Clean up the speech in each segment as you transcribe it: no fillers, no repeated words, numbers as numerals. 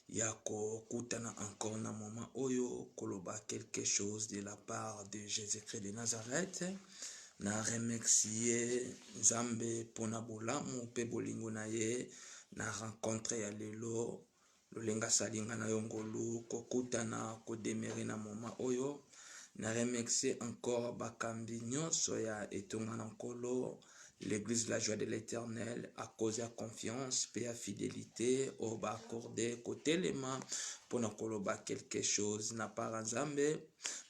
Yako kutana encore na moment oyo koloba quelque chose de la part de Jésus-Christ de Nazareth. Na remercier Nzambe pona bolamu pe bolingo na ye na rencontre ya lelo lolenga salinga na yongolu kokutana kodemere na moment oyo. Na remercier encore bakambi nyonso ya etonga na nkolo l'église de la joie de l'éternel à cause de confiance et à fidélité au bas accordé côté les mains pour nous koloba quelque chose n'a pas Nzambe.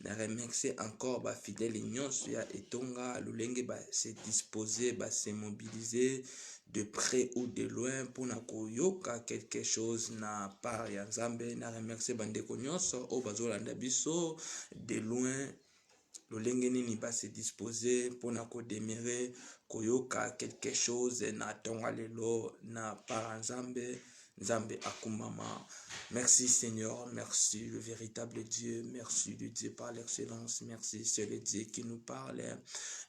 Na remercier encore ba fidèles nyonso ya etonga lolenge ba se disposer ba se mobiliser de près ou de loin pour na koyoka quelque chose na part ya Nzambe. Na remercier bandeko nyonso o bazolanda biso de loin lolenge nini ba se disposer pour na ko demeurer koyoka quelque chose na tonga lelo na par Nzambe. Nzambe akumama. Merci Seigneur, merci le véritable Dieu, merci le Dieu par l'excellence, merci c'est le Dieu qui nous parle,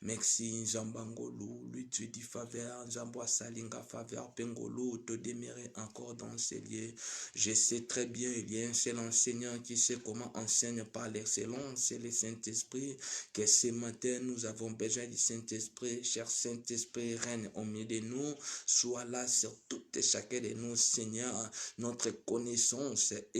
merci Nzambangolu, le Dieu du faveur, Nzamboa Salinga faveur, Pengolu, te demeurer encore dans ces lieux. Je sais très bien, il y a un seul enseignant qui sait comment enseigne par l'excellence, c'est le Saint-Esprit, que ce matin nous avons besoin du Saint-Esprit, cher Saint-Esprit, règne au milieu de nous, sois là sur tout et chacun de nous, Seigneur. Notre connaissance mais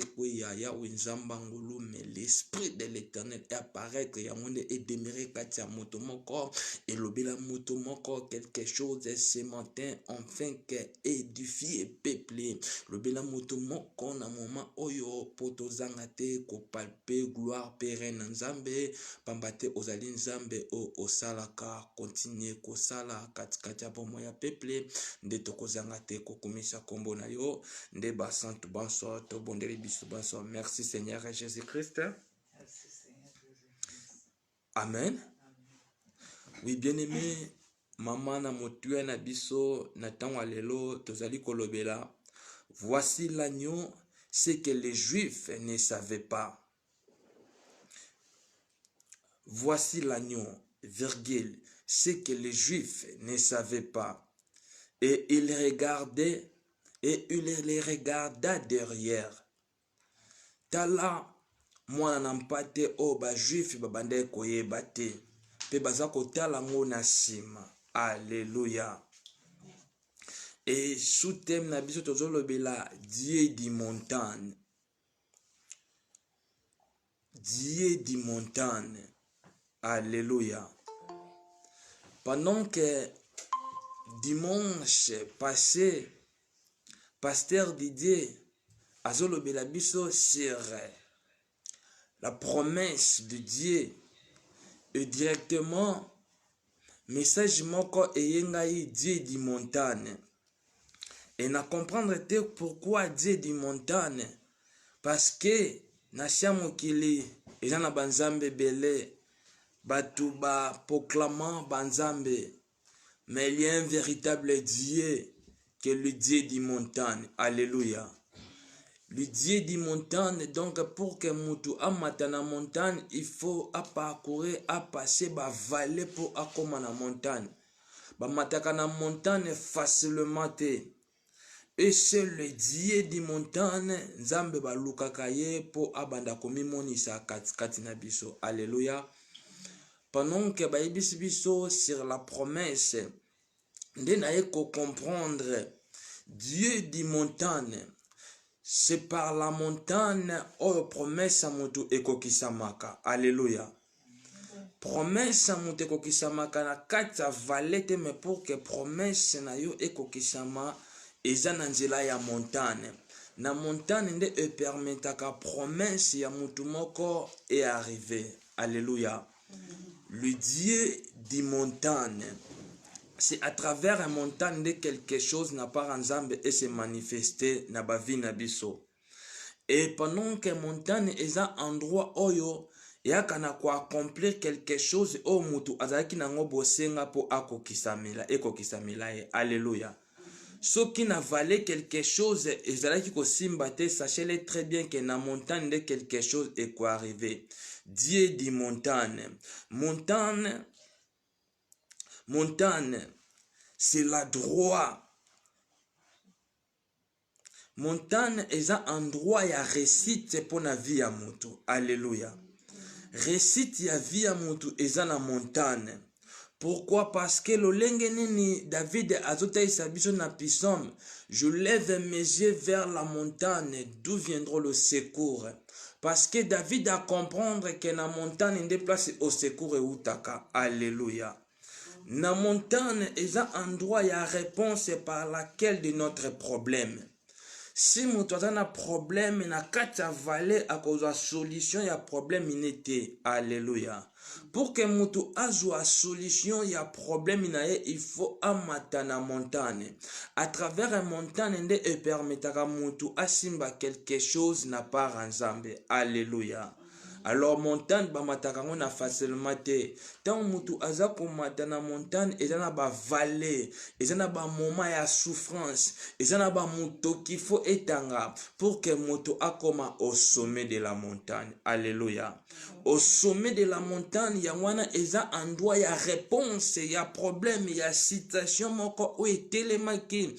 l'esprit de l'éternel est apparaître et demeurer katia motomoko et lobela motomoko quelque chose ce matin enfin que édifié et peuplé lobela motomoko na moment oyo potozangate ko palper gloire pérenne Nzambe pambate ozali Nzambe o osalaka continuer ko sala katia bomo ya peuplé nde tokozangate ko komisa kombo na yo. Ndeba santo bonsoir, to bondeli biso bonsoir. Merci Seigneur Jésus-Christ. Amen. Oui, bien-aimé, maman na motuya na biso na tango lelo tozali kolobela. Voici l'agneau, ce que les Juifs ne savaient pas. Voici l'agneau, virgule, ce que les Juifs ne savaient pas. Et il regardait. Et il les regarda derrière. Tala mwana na mpate o ba juif babande koyeba te. Pe baza kotala ngo na sima. Alléluia. Et sous thème na biso tozolobela Dieu di montagne. Dieu di montagne. Alléluia. Pendant que dimanche passé Pasteur Didier azolobela biso sur la promesse de Dieu et directement message moko eyengai Dieu di montagne et na comprendre te pourquoi Dieu di montagne parce que na siamokili eza na banzambe belé batu ba proclamant banzambe mais il y a un véritable Dieu que le Dieu di montagne. Alléluia. Le Dieu di montagne, donc pour que mutu amata na montagne, il faut parcourir, à passer ba vallée pour akoma na montagne. Ba mataka na montagne facilement te. Et c'est le Dieu di montagne, Nzambe ba lukaka ye pour abanda komi monisa kati na biso. Alléluia. Pendant que ba yebisi biso sur la promesse, nde na ye ko comprendre Dieu di montagne, c'est par la montagne oyo promesse a mutu ekokisamaka. Alléluia. Promesse a mutu ekokisamaka na kati ya valete mais pour que promesse na yo ekokisama eza na nzela ya montagne. Na montagne nde e permetaka promesse ya mutu moko est arrivé. Alléluia. Le Dieu di montagne. C'est à travers une montagne de quelque chose n'a pas Nzambe et se manifester na bavi na biso. Et pendant que montagne est un endroit oyo yakana ko accomplir quelque chose o mutu azaki nango bosenga po akokisamela ekokisamela ye. Alléluia. Ce qui n'a valé quelque chose ezalaki ko simba te, sachez-le très bien que na montagne de quelque chose est quoi arriver. Dieu dit montagne. Montagne, c'est la droit. Montagne est un endroit ya réussite pour la vie à mutu. Alléluia. Réussite ya vie à mutu est na montagne. Pourquoi? Parce que le nini David azotaisa biso na psaume. Je lève mes yeux vers la montagne, d'où viendra le secours. Parce que David a comprendre que la montagne est déplacée au secours et utaka. Alléluia. La montagne est un endroit ya réponse par laquelle de notre problème. Si mutu aza na problème na kati ya vallée akozwa solution ya problème inete. Alléluia. Pour que mutu azwa solution ya problème na ye, il faut amata na montagne. À travers une montagne nde epermetaka mutu asimba quelque chose na part nzambe. Alléluia. Alors montagne bamataka ngo na facilement te. Tant mutu aza komata na montagne eza na ba vallée, eza na ba moment ya souffrance, eza na ba mutu qu'il faut etanga pour que mutu akoma au sommet de la montagne. Alléluia. Au sommet de la montagne ya wana eza endroit ya réponse ya problème ya situation moko o etelemaki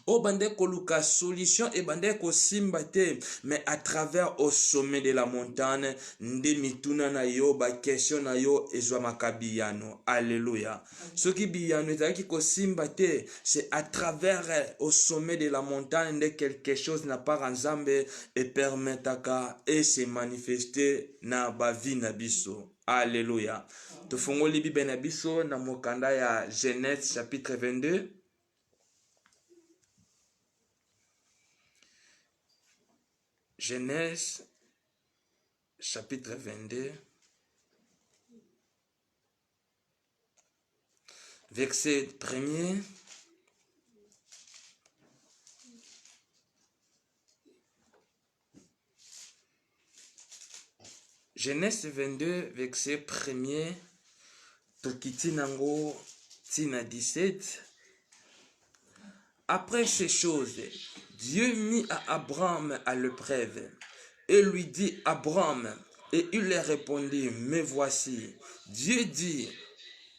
o bande koluka solution e bande ko simba te, mais à travers au sommet de la montagne nde mituna na yo ba question na yo ezwa makabiyano. Alléluia. Ce qui biyano ezaki ko simba te, c'est à travers au sommet de la montagne nde quelque chose n'a pas nzambe et permetaka et se manifester na ba vie na biso. Alléluia. Tofongoli Bible na biso na mokanda ya Genèse chapitre 22. Genèse chapitre 22. Verset 1er. Genèse 22, verset 1er. Tokitinango tina 17. Après ces choses, Dieu mit à Abraham à l'épreuve et lui dit, Abraham, et il lui répondit, me voici. Dieu dit,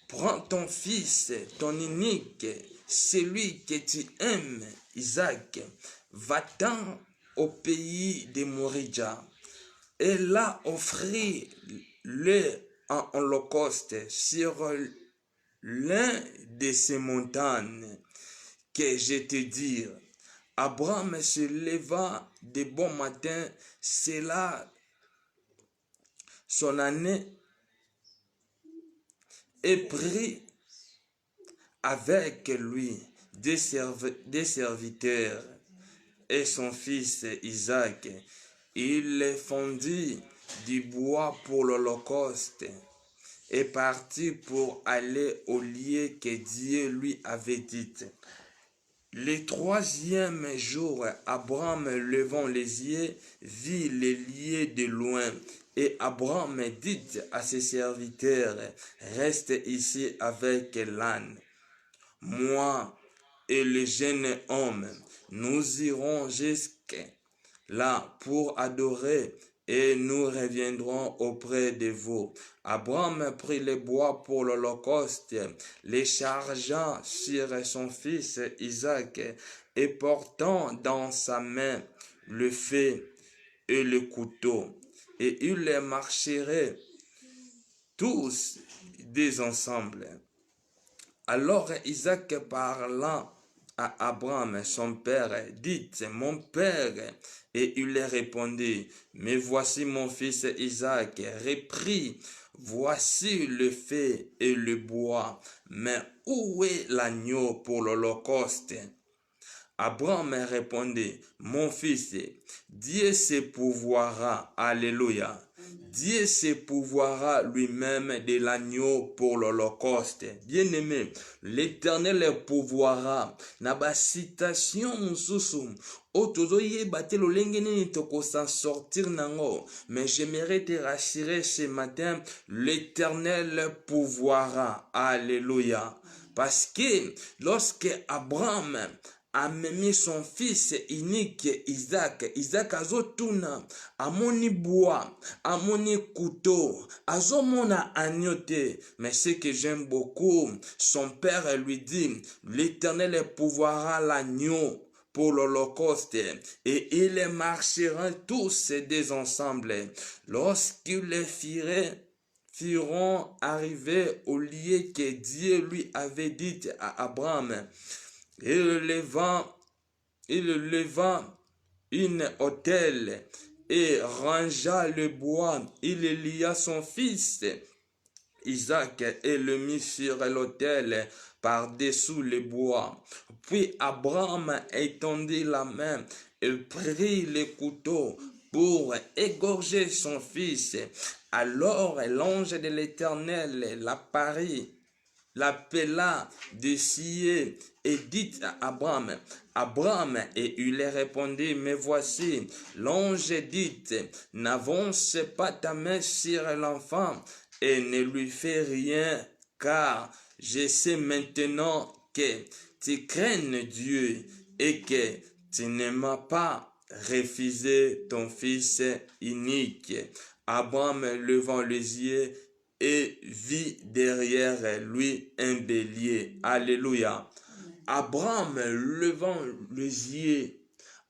prends ton fils, ton unique, celui que tu aimes, Isaac, va-t'en au pays de Moridja, et là offris-le en holocauste sur l'un de ces montagnes que je te dis. Abraham se leva de bon matin, c'est là son année, et prit avec lui des serviteurs et son fils Isaac. Il fondit du bois pour l'holocauste et partit pour aller au lieu que Dieu lui avait dit. Le troisième jour, Abraham, levant les yeux, vit les lieux de loin. Et Abraham dit à ses serviteurs, reste ici avec l'âne. Moi et le jeune homme, nous irons jusqu'à là pour adorer et nous reviendrons auprès de vous. Abraham prit le bois pour l'holocauste, les chargea sur son fils Isaac et portant dans sa main le feu et le couteau. Et ils les marcheraient tous deux ensemble. Alors Isaac parla à Abraham, son père, dit, mon père, et il leur répondit, mais voici mon fils Isaac, reprit, voici le feu et le bois, mais où est l'agneau pour l'holocauste? Abraham répondit, mon fils, Dieu se pourvoira, alléluia. Dieu se pourvoira lui-même de l'agneau pour l'holocauste. Bien-aimé, l'Éternel pourvoira. Naba citation mususu. Otozo yebate lo lenge nini toko s'en sortir nango. Mais j'aimerais te rassurer ce matin, l'Éternel pourvoira. Alléluia. Parce que lorsque Abraham a mis son fils unique Isaac, Isaac azotuna, amoni bois, amoni couteau, azomona agnoté. Mais ce que j'aime beaucoup, son père lui dit, l'Éternel pourvoira l'agneau pour l'Holocauste, et ils marcheront tous des ensemble. Lorsqu'ils les firont arriver au lieu que Dieu lui avait dit à Abraham, il leva une autel et rangea le bois. Il lia son fils Isaac et le mit sur l'autel par-dessous le bois. Puis Abraham étendit la main et prit le couteau pour égorger son fils. Alors l'ange de l'Éternel l'appela de Cieux et dit à Abraham, Abraham, et il répondit, me voici. L'ange dit, n'avance pas ta main sur l'enfant et ne lui fais rien, car je sais maintenant que tu crains Dieu et que tu ne m'as pas refusé ton fils unique. Abraham levant les yeux et vit derrière lui un bélier. Alléluia. Abraham levant les yeux,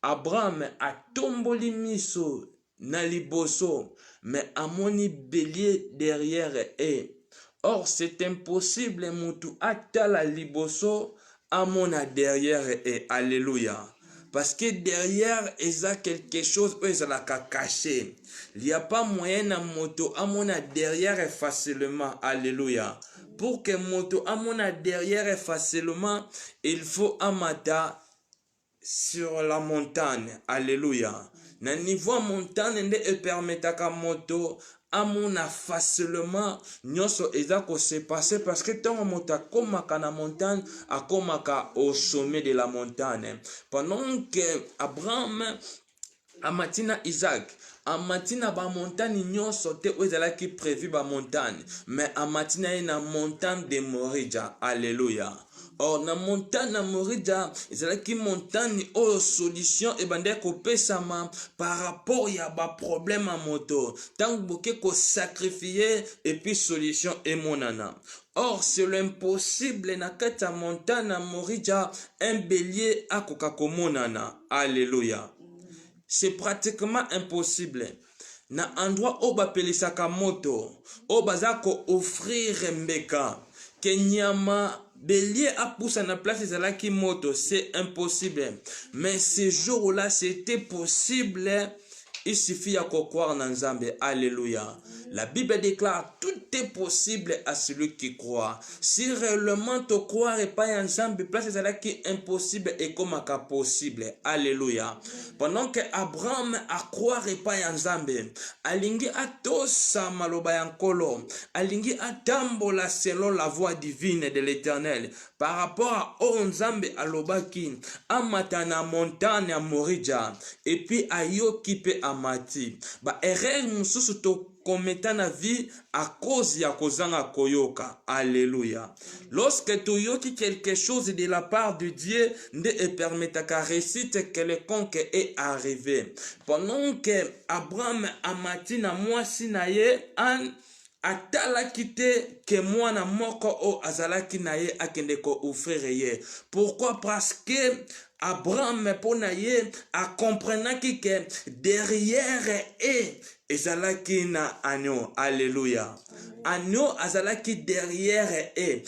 Abraham a tomboli miso na liboso, mais amoni bélier derrière et. Or c'est impossible mutu atala liboso amona derrière et. Alléluia. Parce que derrière, il y a quelque chose où ils ont caché. Il n'y a pas moyen à moto à mon derrière facilement. Alléluia. Pour que moto à mon derrière facilement, il faut amata sur la montagne. Alléluia. Na niveau montagne ne permet à moto amona facilement nyonso ezako se passer parce que tant monta komaka na montagne akomaka au sommet de la montagne. Pendant que Abraham amatina Isaac amatina ba montagne nyonso te ezalaki prévu ba montagne, mais amatina na montagne de Morija. Alléluia. Or na montagne na Morija ezalaki montagne o solution e bande ko pesama par rapport ya ba problème à moto tant boke ko sacrifier et puis solution e monana. Or c'est l'impossible na kata montagne na Morija un bélier akoka komonana. Alléluia. C'est pratiquement impossible. Na endroit où bapelisaka moto, où bazako offrir mbeka, kenyama bélier a poussé na place ezalaki moto, c'est impossible. Mais ce jour-là, c'était possible. Il suffit à croire dans Nzambe. Alléluia. La Bible déclare tout est possible à celui qui croit. Si réellement tu crois et pas en Nzambe, place qui est impossible et comme possible. Alléluia. Pendant que Abraham a croire et pas en Nzambe, alingi atosa maloba yankolo, alingi atambola selon la voix divine de l'Éternel. Par rapport à Nzambe alobaki, amatana montagne à Morija, et puis ayoki pe amati. Ba erreur mususu to kometa na vie à cause ya kozanga koyoka. Alléluia. Lorsque tu yoki quelque chose de la part de Dieu, ne permetta qu'à récite quelconque est arrivé. Pendant que Abraham amati na mwasi na ye an atalaki te ke mwana moko o azalaki na ye akende ko offrir ye. Pourquoi? Parce que Abraham ponaye a comprenaki que derrière et ezalaki na agneau. Alléluia. Agneau azalaki derrière et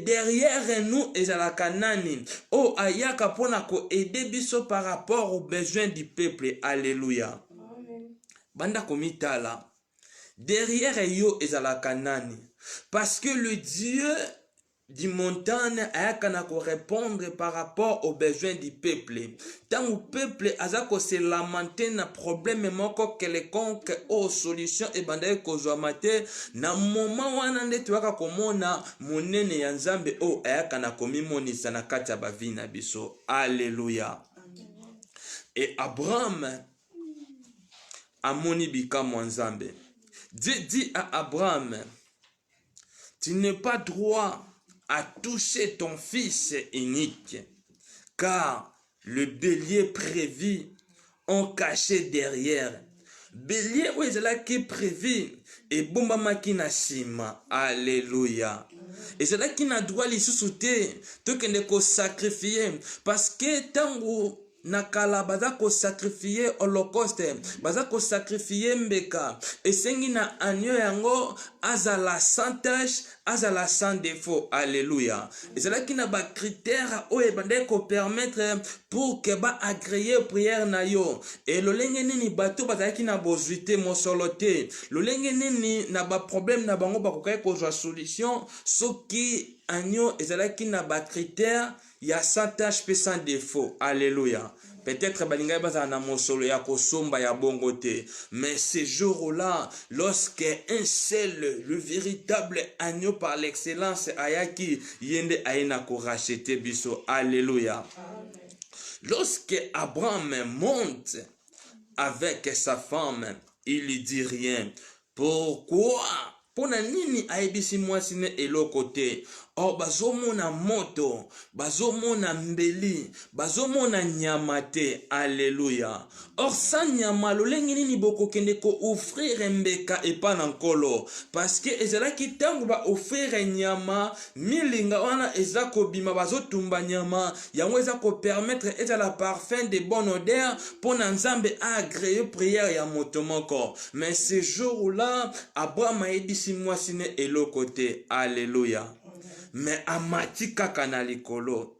derrière nous ezalaka nani o ayaka pona ko aider biso par rapport aux besoins du peuple. Alléluia. Banda komitala derrière yo ezalaka nani parce que le Dieu du montagne ayakana ko répondre par rapport aux besoins du peuple. Tant le peuple azako se lamenter na problème moko quelconque aux solution et bandaye kozwamate na moment wana nde tuaka komona monene ya Nzambe o ayakana komimonisa na kati ya bavina biso. Alléluia. Et Abraham amoni bikamo Nzambe. Dieu dit à Abraham, tu n'es pas droit à toucher ton fils unique, car le bélier prévu ont caché derrière. Bélier où est là qui est prévu et bomba qui na sima. Alléluia. Et c'est là qui n'a droit les sous-souter, tout que ne sacrifier, parce que tant nakala baza ko sacrifier holocauste, baza ko sacrifier mbeka, esengi na agneau yango azala sans tache, azala sans défaut. Alléluia. Ezalaki na ba critère oyo bande ko permettre pour que ba agréer prière na yo. Et lolenge nini bato bazalaki na bozuite mosolo te, lolenge nini na ba problème na bango bakokai kozwa solution soki agneau ezalaki na ba critère ya sans tache pe sans défaut. Alléluia. Peut-être balinga baza na mosolo ya kosomba ya bongo te, mais ce jour-là, lorsque un seul, le véritable agneau par l'excellence ayaki yende aina ko racheter biso. Alléluia. Lorsque Abraham monte avec sa femme, il lui dit rien. Pourquoi? Pona nini aibisi mwasine eloko te? Oh, bazomona moto, bazomona mbeli, bazomona nyama te. Alléluia. Or sa nyama lolenge nini boko kende ko offrir mbeka epa na nkolo, parce que ezalaki tango ba offrir nyama milinga wana ezako bima bazotumba nyama yango ezako permettre ezala parfum de bonne odeur pona nzambe agréer prière ya moto moko. Mais ce jour-là Abraham aibisi mwasine eloko te. Alléluia. Mais amati kaka na likolo.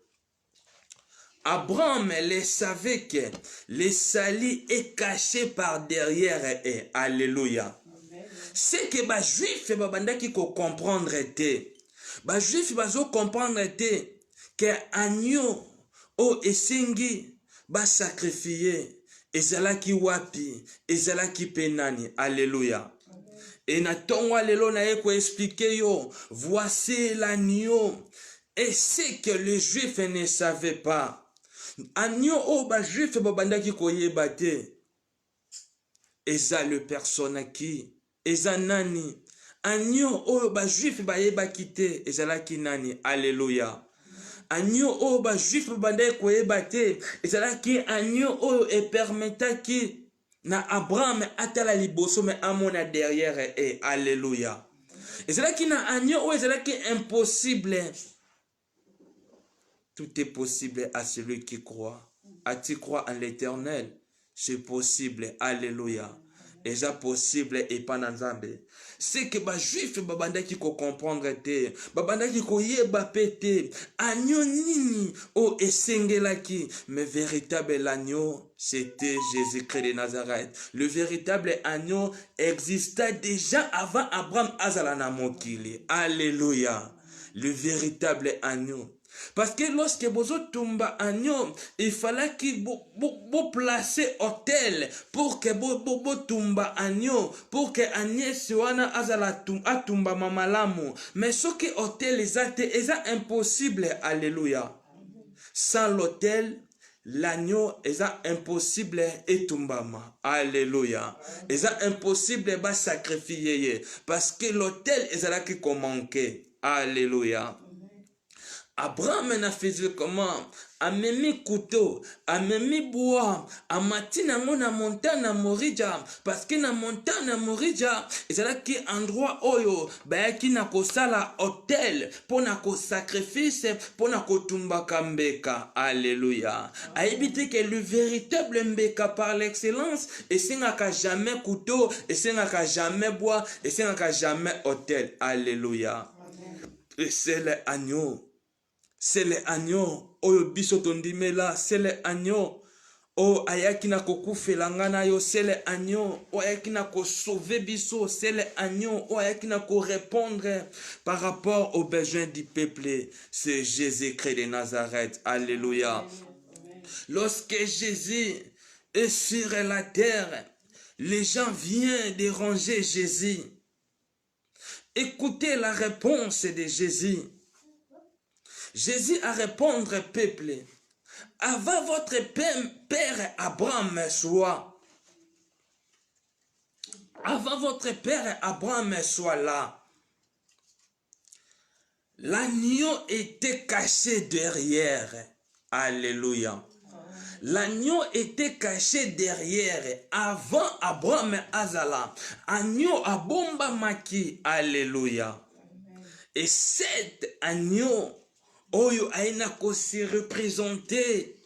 Abraham le savait que le salut est caché par derrière et alléluia. C'est que ba juif babandaki ko comprendre te. Ba juif bazo comprendre te que agneau o esengi ba sacrifier ezalaki wapi, ezalaki penani. Alléluia. Et na tonga lelo na eko expliquer yo, voici l'agneau. Et c'est que les juifs ne savaient pas. Agneau o ba juif babandaki koyeba te. Eza le personne qui, eza nani. Agneau o ba juif bayebaki te, ezalaki nani. Alléluia. Agneau o ba juif babandaki koyeba te, ezalaki agneau o e permetaki na Abraham atala liboso me amona derrière et alléluia. Et c'est là qu'il na agneau, et c'est là qui est impossible. Tout est possible à celui qui croit. As-tu crois en l'Éternel? C'est possible. Alléluia. Et c'est possible et pas dans Zambé. C'est que ba juif babanda qui ko comprendre te, babanda qui ko yeba pété, agneau nini o esengela ki, mais véritable agneau c'était Jésus-Christ de Nazareth. Le véritable agneau existait déjà avant Abraham azalana mokili. Alléluia. Le véritable agneau. Parce que lorsque bozo tumba agneau, il fallait qu'il bo placer hôtel pour que bo tumba agneau, pour que agneau siwana azala tumba mamalamu. Mais ce que hôtel est impossible. Alléluia. Sans l'hôtel, l'agneau est impossible et tumbama. Alléluia. Est impossible ba sacrifier parce que l'hôtel est là qui manquait. Alléluia. Abraham n'a fait comment? Amemi couteau, amemi bois, amati nango na montagne Morija, parce que na montagne Morija, ezalaki endroit oyo, bayaki na kosala hôtel, pona ko sacrifice, pona ko tumbaka mbeka. Alléluia. Aibite que le véritable mbeka par l'excellence, et sengaka jamais couteau, et sengaka jamais bois, et sengaka jamais hôtel. Alléluia. Et c'est l'agneau. C'est l'agneau. Oyo biso tondimela, c'est l'agneau. Oh, ayaki na kokufela ngana yo, c'est l'agneau. Oh, ayaki na ko sauver biso, c'est l'agneau. Oh, ayaki na ko répondre par rapport aux besoins du peuple. C'est Jésus-Christ de Nazareth. Alléluia. Lorsque Jésus est sur la terre, les gens viennent déranger Jésus. Écoutez la réponse de Jésus. Jésus a répondre, peuple, avant votre père Abraham soit, avant votre père Abraham soit là, l'agneau était caché derrière. Alléluia. L'agneau était caché derrière avant Abraham Azala. Agneau a bomba maki. Alléluia. Et cet agneau, oyo aina ko se représenter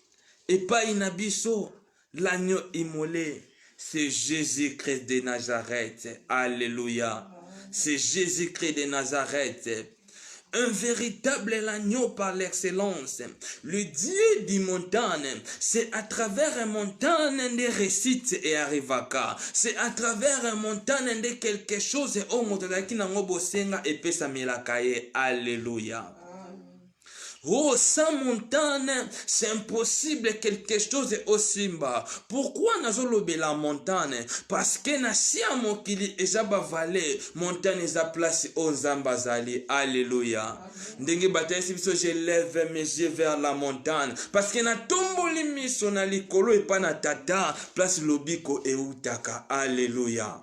Et pas inabiso, l'agneau immolé. C'est Jésus-Christ de Nazareth. Alléluia. C'est Jésus-Christ de Nazareth. Un véritable agneau par l'excellence. Le Dieu du montagne, c'est à travers un montagne de récits et arrivaka. C'est à travers un montagne de quelque chose. Oh, motodaki nango bosenga et pesa milakaye. Alléluia. Oh, sans montagne, c'est impossible quelque chose aussi bas. Pourquoi nazolobe la montagne? Parce que na siya mokili ezaba vallée, montagne eza place au Zambazali. Alléluia. Ndenge bataisi biso, je lève mes yeux vers la montagne. Parce que na tomboli miso na likolo epa na tata, place lobiko eutaka. Alléluia.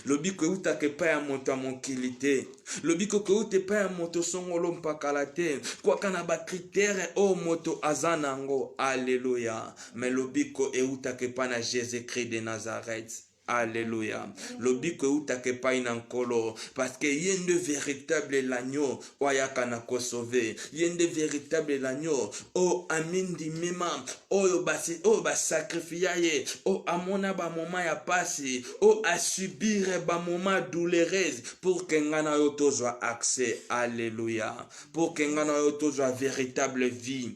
Lobiko eutaka epa ya moto ya mokili te. Lobiko eutaka epa ya moto songolo mpakala te. Kwaka na ba kritere o moto azanango. Alléluia. Mais lobiko eutaka epa na Jésus-Christ de Nazareth. Alléluia. Lobiko eutaka epa inankolo. Parce que yende véritable l'agneau oyaka na kosove. Yende véritable l'agneau o amindi mema o ba sacrifiaye o amona ba moma ya pasi o a subir ba moma douloureuse pour que ngana yo tozwa accès. Alléluia. Pour que ngana yo tozwa véritable vie.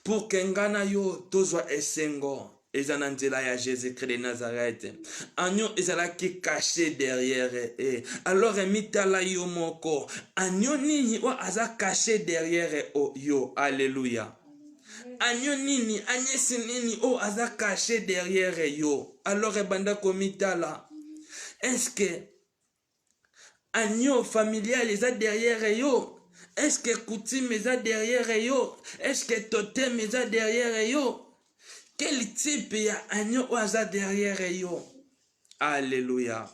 Pour que ngana yo tozwa esengo. Ezananzela ya Jésus-Christ de Nazareth. Agneau ezalaki caché derrière eux. Alors mitala yo moko. Agneau nini wa aza caché derrière yo. Alléluia. Agneau nini, agnesi nini o aza caché derrière yo. Alors banda komitala. Est-ce que agneau familial eza derrière yo? Est-ce que coutume eza derrière yo? Est-ce que totem eza derrière yo? Quel type y a agneau oaza derrière yo? Alléluia.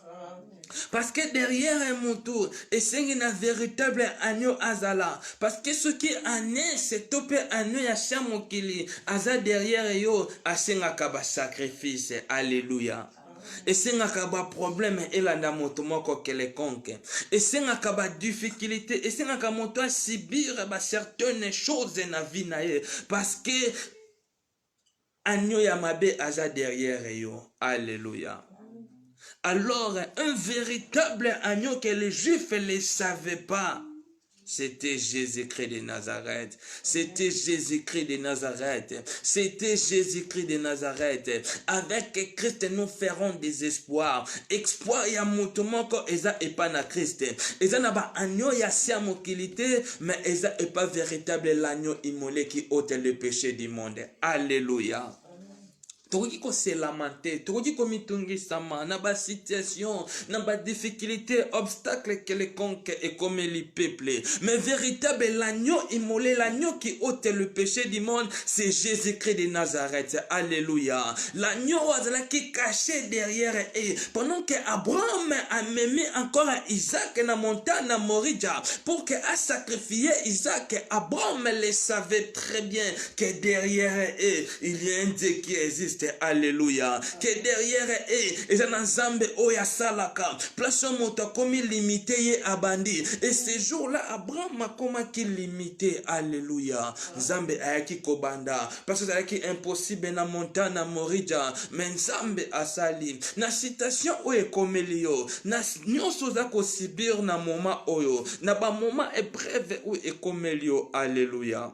Parce que derrière un moto, et c'est un véritable agneau azala. Parce que ce qui est ane, c'est topé agneau ya chamokili. Aza derrière yo, asenga kaba sacrifice. Alléluia. Et c'est un kaba problème et la moto moko quelconque. Et c'est un kaba difficulté. Et c'est un kaba moto subir certaines choses na vie na ye. Parce que agneau yamabe aza derrière yo. Alléluia. Alors, un véritable agneau que les Juifs ne savaient pas, c'était Jésus-Christ de Nazareth. C'était Jésus-Christ de Nazareth. C'était Jésus-Christ de Nazareth. Avec Christ, nous ferons des espoirs. Exploit ya motomoko eza epa na Christ. Eza na ba agneau ya sia mokilité, mais eza epa véritable l'agneau immolé qui ôte le péché du monde. Alléluia. Tokoki ko se lamenter, tokoki ko mitungi sama na ba situation, na ba difficulté, obstacle quelconque et comme les peuples. Mais véritable l'agneau immolé, l'agneau qui ôte le péché du monde, c'est Jésus-Christ de Nazareth. Alléluia. L'agneau qui caché derrière eux. Pendant que Abraham a même encore Isaac na montagne na Morija pour que a sacrifié Isaac, Abraham le savait très bien que derrière eux, il y a un Dieu qui existe. Alléluia. Que derrière eux, ils ont un zambe oya salaka. Place moto comme limité ye abandi. Et ce jour-là, Abraham a comme qui limité. Alléluia. Zambe ayaki kobanda. Parce que c'est impossible na montagne na Morija. Mais zambe asali. Na citation oye komelio. Na nyonso za ko sibir na moment oyo. Na ba moment épreuve ou ekomelio. Alléluia.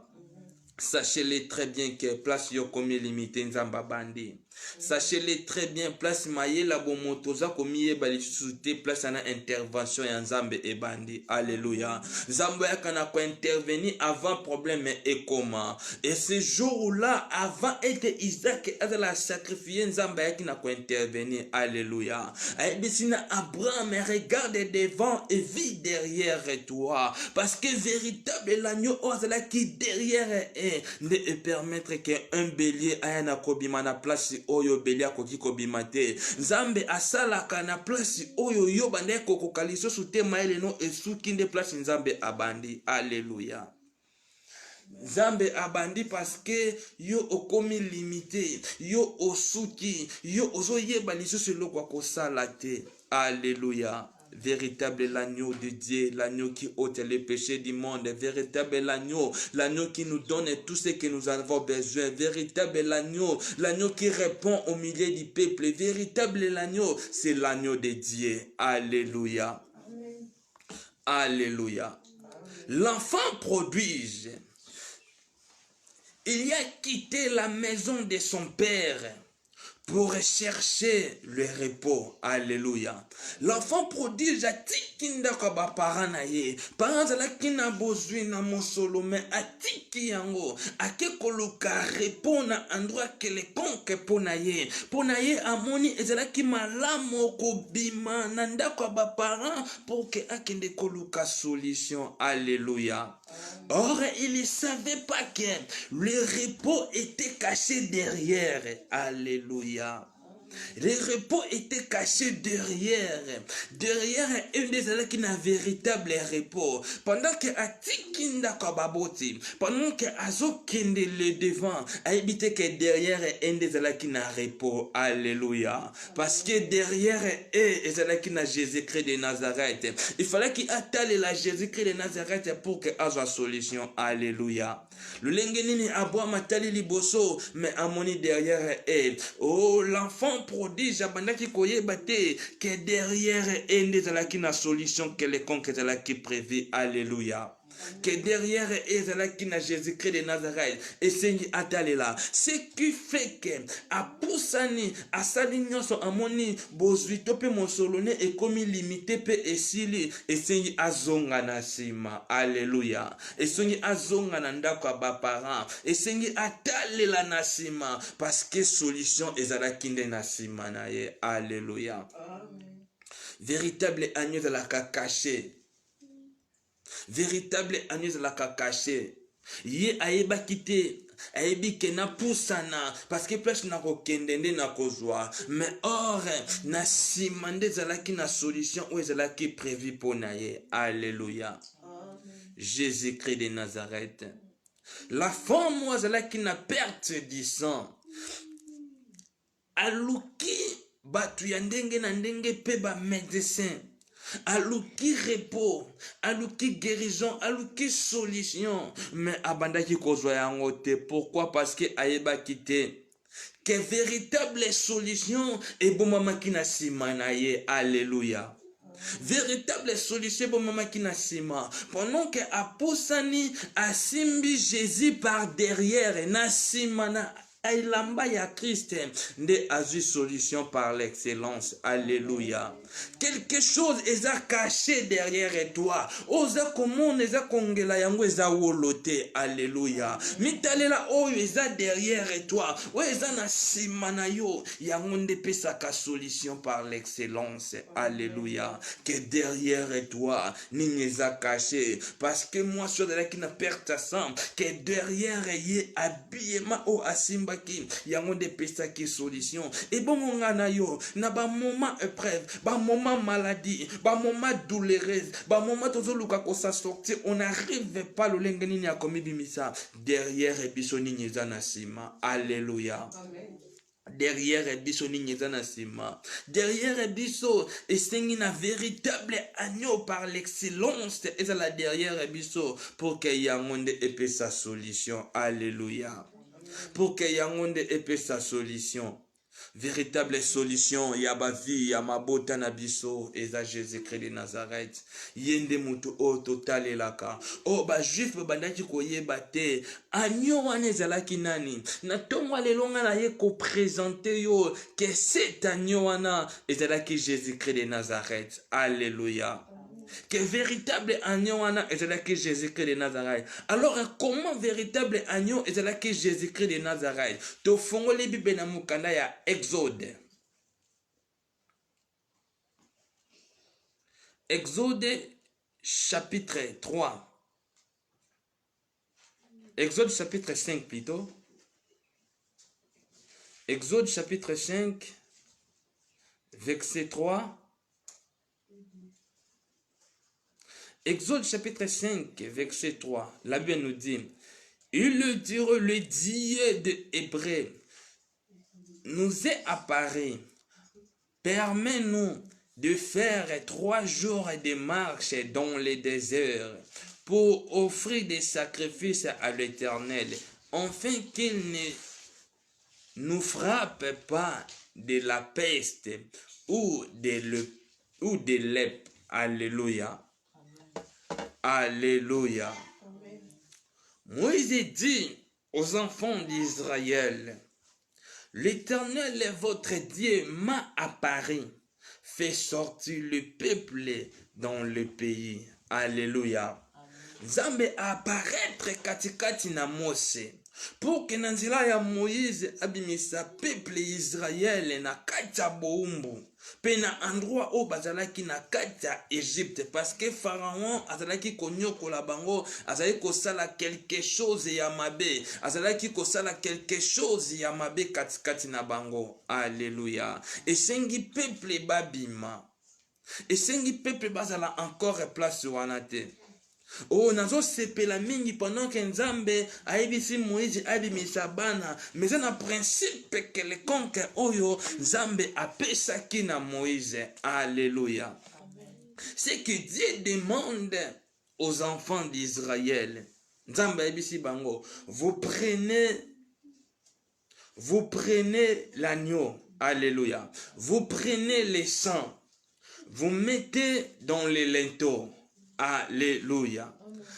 Sachez-le très bien que place yo komi limité nzamba bandi. Sachez-le très bien place maye la bomotoza komi ye bali sute place na intervention ya nzambe e bandi. Alléluia. Nzambe ya kana ko intervenir avant problème et comment. Et ce jour-là avant était Isaac azala sacrifier nzambe ya kina ko intervenir. Alléluia. Aibisina Abraham regarde devant et vit derrière toi parce que véritable l'agneau azala qui derrière ne permettre qu'un bélier aya na kobima na place oyo bélier akoki kobima te. Nzambe asalaka na place oyo yo bande kokoka lisusu te maele no esuki nde place nzambe abandi. Alléluia. Nzambe abandi parce que yo okomi limité, yo osuki, yo ozoyeba lisusu eloko akosala te. Alléluia. Véritable l'agneau de Dieu, l'agneau qui ôte les péchés du monde. Véritable l'agneau, l'agneau qui nous donne tout ce que nous avons besoin. Véritable l'agneau, l'agneau qui répond au milieu du peuple. Véritable l'agneau, c'est l'agneau de Dieu. Alléluia. Alléluia. L'enfant prodige, il a quitté la maison de son père pour chercher le repos. Alléluia. L'enfant prodige a tiki ndako ba parents na ye. Parents la kina bozwi na mosolo mais a tiki yango. Ake koluka repos na endroit quelconque pona ye. Pona ye amoni ezala ki malamo ko bima na ndako ba parents pour que akende koluka solution. Alléluia. Or, il ne savait pas que le repos était caché derrière. Alléluia. Le repos était caché derrière. Derrière un des gens qui n'a véritable repos. Pendant que Atikinda Kababoti, pendant que Azo Kende le devant, a évité que derrière un des gens qui n'a repos. Alléluia. Parce que derrière eux, qui n'a Jésus-Christ de Nazareth. Il fallait qu'il attale la Jésus-Christ de Nazareth pour que Azo solution. Alléluia. Le lengenini aboa matali liboso, mais amoni derrière elle. Oh, l'enfant prodige abandaki koyeba te que derrière elle ezalaki na solution quelconque ezalaki prévu. Alléluia. Que derrière ezalaki na Jésus-Christ de Nazareth esengi atalela. Ce qui fait que apusani asali nyonso amoni bozwi to pe mosolone ekomi limité pe esili esengi azonga na sima. Alléluia. Esengi azonga na ndako ya ba parents esengi atalela na sima parce que solution ezalaki nde na sima na ye. Alléluia. Véritable agneau de la caché. Véritable agneau de la caché. Ye aeba kite. Aebi ke na pusana parce que place na kokendende na kozwa mais or na simande zalaki na solution ou zalaki prévu pour na ye. Alléluia. Jésus-Christ de Nazareth. La femme ou zalaki na perte du sang. Aluki batu ya ndenge na ndenge pe ba médecin. Aluki repos, aluki guérison, aluki solution. Mais abandaki kozwa yango te. Pourquoi? Parce que aeba kite. Que véritable solution et bon maman qui na sima na ye. Alléluia. Véritable solution bon maman qui na sima. Pendant que aposani asimbi Jésus par derrière na sima na Ailamba ya Christ nde azu solution par l'excellence. Alléluia. Quelque chose est caché derrière toi. Oza komon eza kongela yango eza wolote. Alléluia. Mitalela oyo eza derrière toi. O eza na sima na yo yango nde pesaka solution par l'excellence. Alléluia. Que derrière toi nini eza caché parce que moi sur de la qui n'a perte sang que derrière ye habillement o asimba yango de pesa qui solution et bon ngana yo na ba moment épreuve ba moment maladie ba moment douloureuse ba moment tozoluka ko sa sortir on n'arrive pas le lengeni ni akomi bimisa derrière biso nini za na sima. Alléluia. Amen. Derrière biso nini za na sima. Derrière biso esengi na véritable agneau par l'excellence et ça la derrière biso pour que yangonde épée sa solution. Alléluia. Pour que yangonde épée sa solution. Véritable solution, yaba vie, yamabota nabiso, eza Jésus-Christ de Nazareth. Yende mutu o total elaka. O ba juif bandaki koyeba te. Agneau wana ezalaki nani? Na tongo alelonga na ye ko présenter yo que cet agneau wana ezalaki Jésus-Christ de Nazareth. Alléluia. Que véritable agneau est là que Jésus-Christ de Nazareth. Alors comment véritable agneau est là que Jésus-Christ de Nazareth? To fongo le bible na mukanda ya Exode. Exode chapitre 3. Exode chapitre 5 plutôt. Exode chapitre 5 verset 3. Exode chapitre 5, verset 3, la Bible nous dit, il le Dieu de Hébreu nous est apparu, permets-nous de faire 3 jours de marche dans le désert pour offrir des sacrifices à l'Éternel, afin qu'il ne nous frappe pas de la peste ou de lèpre. Alléluia. Alléluia. Moïse dit aux enfants d'Israël, l'Éternel est votre Dieu m'a apparu, fait sortir le peuple dans le pays. Alléluia. Nzambe apparaître katikati na Mose pour que na nzela ya Moïse abimisa peuple Israël na kati ya boumbu pe na endroit oyo bazalaki na kati ya Égypte, parce que Pharaon azalaki konyokola bango, azalaki kosala quelque chose ya mabe, azalaki kosala quelque chose ya mabe katikati na bango. Alléluia. Esengi peuple babima, esengi peuple bazala encore place wana te. Oh, nazo sepela mingi pendant que Nzambe aibisi Moïse abimisa bana, mais un principe quelconque oyo Nzambe apesaki na Moïse. Alléluia. C'est que Dieu demande aux enfants d'Israël. Nzambe aibisi bango, vous prenez l'agneau. Alléluia. Vous prenez le sang, vous mettez dans les linteaux. Alléluia.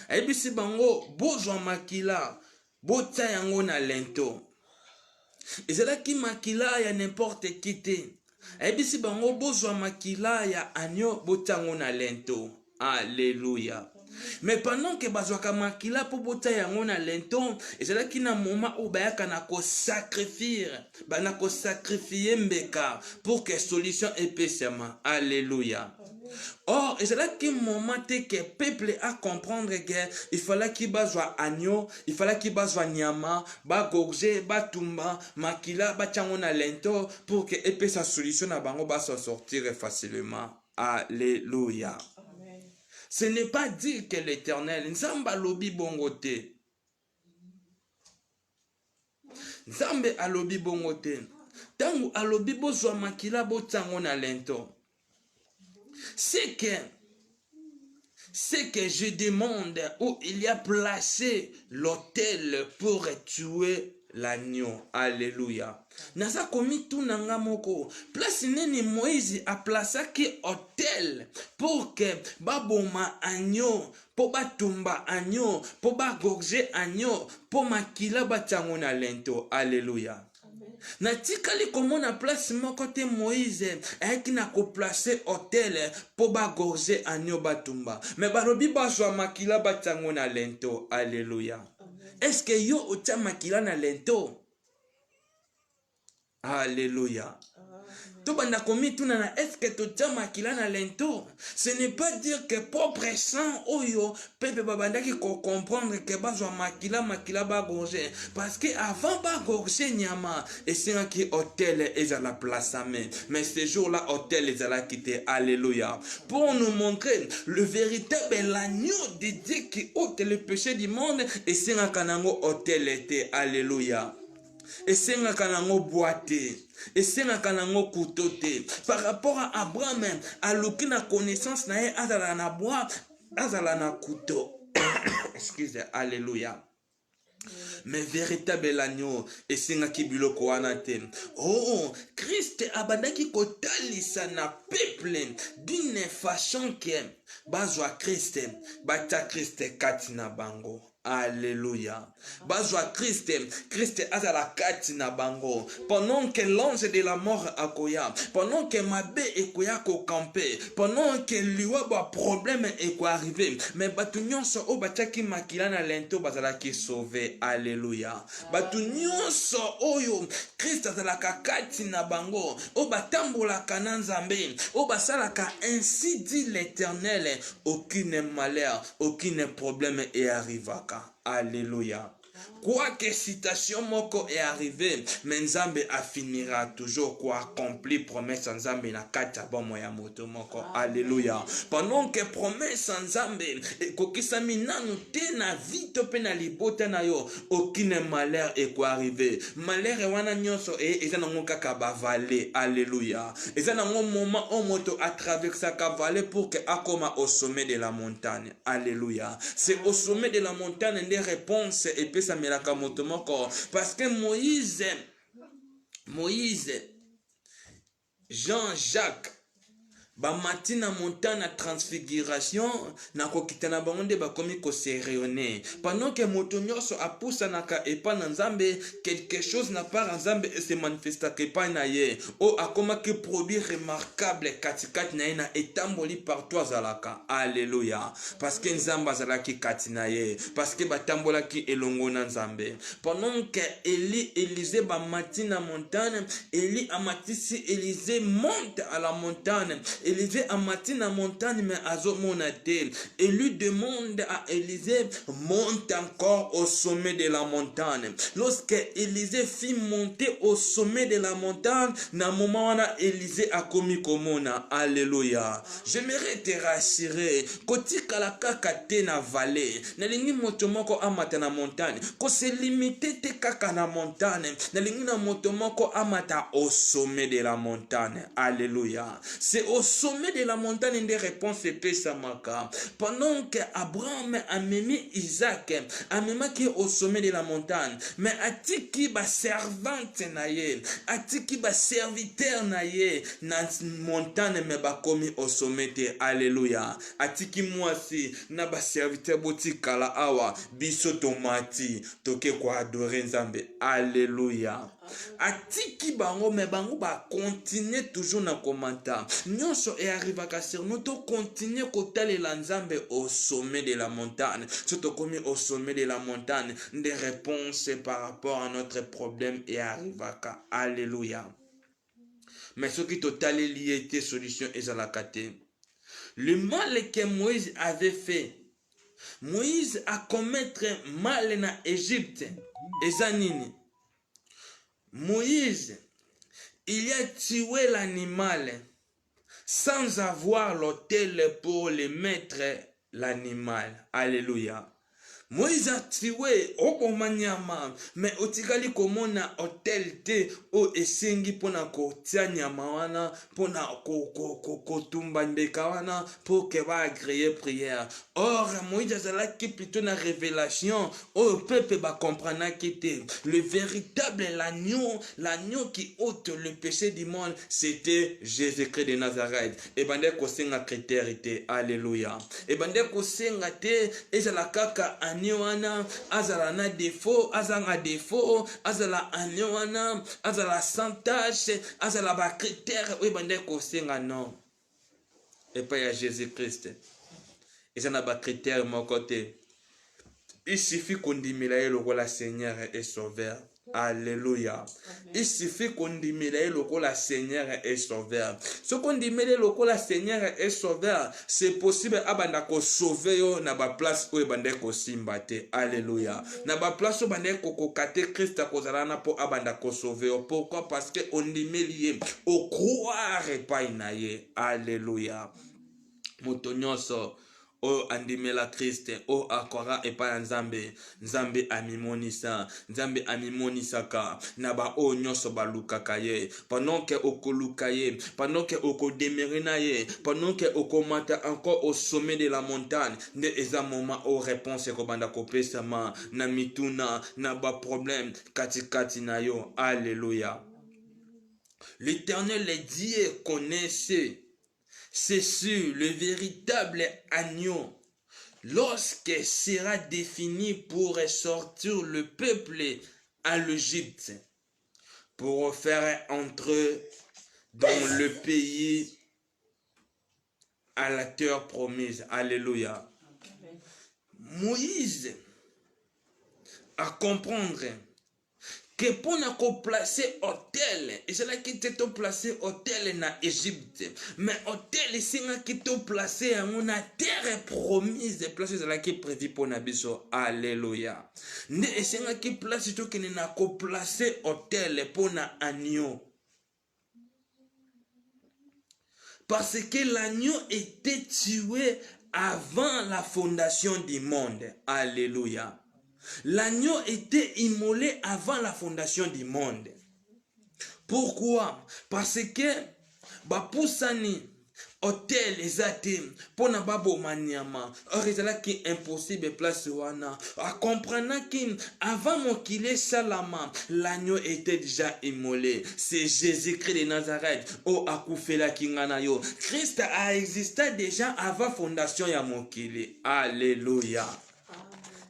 Ebisi bango bozwa makila bota yango na lento. Ezalaki makila ya n'importe qui te. Ebisi bango bozwa makila ya agneau bota yango na lento. Alléluia. Mais pendant que bazwaka makila po bota yango na lento, ezalaki na moment où bayaka na ko sacrifier, bana ko sacrifier mbeka pour que solution epesama. Alléluia. Or, et c'est là qu'un moment que le peuple a comprendre qu'il fallait qu'il bazwa agneau, il fallait qu'il bazwa nyama, ba gorge, ba tumba, makila, ba tchangona lento, pour que épée sa solution à bango ba s'en sortir facilement. Alléluia. Amen. Ce n'est pas dire que l'Éternel, Nzamba lobi bongote. Nzambe alobi bongote. Tangu alobi bozwa makila bo tchangona lento. C'est que je demande où il y a placé l'autel pour tuer l'agneau. Alléluia. Nasa komi tout nanga moko. Place neni Moïse a placé qui autel pour que baboma agneau, pour batumba agneau, pour bagorger agneau, pour makila batango na lento. Alléluia. Natikali komona place moko te Moïse ayaki na ko placer hôtel po ba gorger agneau batumba, mais balobi bazwa makila batango na lento. Alléluia. Est-ce que yo otia makila na lento? Alléluia. Tout banda komi tuna na est-ce que tu makila na lento? Ce n'est pas dire que propre sang oyo pepe babandaki ko comprendre que bazwa makila ba gorger, parce que avant ba gorger nyama et c'est un qui hôtel est à la place mais ce jour-là hôtel est à la quitter. Alléluia. Pour nous montrer le véritable agneau de Dieu qui ôte le péché du monde, et c'est un kanango hôtel était. Alléluia. Et c'est un kanango boité. Et c'est un kanango couteauté. Par rapport à Abraham, à l'aucune connaissance na azala na bois, azala na couteau. Excusez, alléluia. Mais véritable agneau, et c'est un kibiloko anate. Oh, Christ abandaki kotalisa na peuple d'une façon que bazwa Christ, bata Christ katina bango. Alléluia. Bazwa Christ azala kati na bango. Pendant que l'ange de la mort akoya, pendant que mabe ekoya ko camper, pendant que liwa ba problème eko arrivé, mais batu nyonso o bataki makila na lento bazala ki sauvé. Alléluia. Batu nyonso oyo Christ azala kati na bango, o batambola kana Nzambe, o basalaka ainsi dit l'Éternel, aucun malheur, aucun problème est arrivé. Alléluia. Quoique citation moko est arrivée, mais Nzambe finira toujours quoi accomplir promesse Nzambe na kati ya bomo ya moto moko. Alléluia. Pendant que promesse Nzambe ekokisami nanu te na vie to pe na libota na yo, aucune malheur eko arrivé. Malheur wana nyonso eza nango kaka ba vallée. Alléluia. Eza nango moment o moto a traversé ka vallée pour que akoma au sommet de la montagne. Alléluia. C'est au sommet de la montagne des réponses et puis ça me parce que Moïse, Jean-Jacques, bamati na montagne na transfiguration na kokita na bango nde bakomi kosereyone pendant que moto nyonso apusanaka epai na Nzambe quelque chose na part Nzambe se manifestaka epai na ye o akomaki produit remarquable katikati na ye na etamboli partout azalaka. Alléluia. Parce que Nzambe azalaki kati na ye, parce que batambolaki elongo na Nzambe. Pendant que Élisée bamati na montagne, Élie amatisi Élisée monte à la montagne. Élisée a matin la montagne, mais Azo monatel. Et lui demande à Élisée, monte encore au sommet de la montagne. Lorsque Élisée fit monter au sommet de la montagne, na moment où Élisée a commis komona. Alléluia. J'aimerais te rassurer. Koti kalaka kate na vallée. Na lingi motomoko amata na montagne. Ko se limite te kaka na montagne. Na lingi na motomoko amata au sommet de la montagne. Alléluia. C'est au sommet de la montagne des réponses épais samaka. Pendant que Abraham a mis Isaac, a mis qui au sommet de la montagne, mais atiki ba servante naye, atiki ba serviteur naye, na montagne me ba komi au sommet de. Alléluia. Atiki moi si na ba serviteur botikala awa biso tomati toke kwa adorer Nzambe. Alléluia. Atiki bango me bango ba continuer toujours na commentaire. Nyonso e arrivaka sur nous to continuer kotalela Nzambe au sommet de la montagne. Surtout comme au sommet de la montagne, des réponses par rapport à notre problème et arrivaka. Alléluia. Mais ce qui total est lié était solution ezalakate. Le mal que Moïse avait fait, Moïse a commettre mal na Égypte. Ezanini. Moïse, il a tué l'animal sans avoir l'autel pour le mettre l'animal. Alléluia. Moïse a tué okomanyama, mais otikali komona hotel te o esengi pona kotia nyama wana pona kotumba ndeka wana pour que va agréer prière. Or Moïse azalaki plutôt na révélation au peuple va comprendre qui était le véritable l'agneau qui ôte le péché du monde, c'était Jésus-Christ de Nazareth. Et bande ko senga critère était. Alléluia. Et bande ko senga te ezala kaka wana azala na défaut, azala défaut, azala wana azala sans tâche, azala ba critère oui bande ko senga non. Et pas ya Jésus-Christ. Et ça n'a pas critère mon côté. Il suffit qu'on dimile le roi la Seigneur et Sauveur. Alléluia. Il suffit qu'on dimile le roi la Seigneur et Sauveur. Ce qu'on dimile le roi la Seigneur et Sauveur, c'est possible abanda ko sauver yo na ba place où bande ko simbate. Alléluia. Na ba place où bande ko kate Christ ko zalana po abanda ko sauver yo. Pourquoi? Parce que on dimile au croire pas inaye. Alléluia. Motonyoso o andimela Christ o akora epa Nzambe Nzambe amimonisa Nzambe amimonisaka na ba o nyoso balukaka ye pendant que okoluka ye pendant que okodemerina ye pendant que okomata encore au sommet de la montagne nde eza moment au réponse ko banda kopesa ma na mituna na ba problème katikati na yo. Alléluia. L'Éternel les Dieu connaissait. C'est sûr, le véritable agneau, lorsque sera défini pour sortir le peuple à l'Égypte, pour faire entrer dans le pays à la terre promise. Alléluia. Moïse a comprendre que pour nous placer hôtel, et c'est là qui était placé hôtel na Égypte, mais hôtel c'est là qui était placé en une terre promise, de place c'est là qui est prévu pour Nabiso. Alléluia. Ne c'est là qui place tout qui n'a qu'au placer hôtel pour na agneau. Parce que l'agneau était tué avant la fondation du monde. Alléluia. L'agneau était immolé avant la fondation du monde. Pourquoi? Parce que Bapoussani, hôtel, ezate, pour na babo maniama, or ezala qui impossible place wana. A comprendre que avant mokile salama, l'agneau était déjà immolé. C'est Jésus-Christ de Nazareth. Oh akufela kingana yo. Christ a existé déjà avant fondation ya mokile. Alléluia.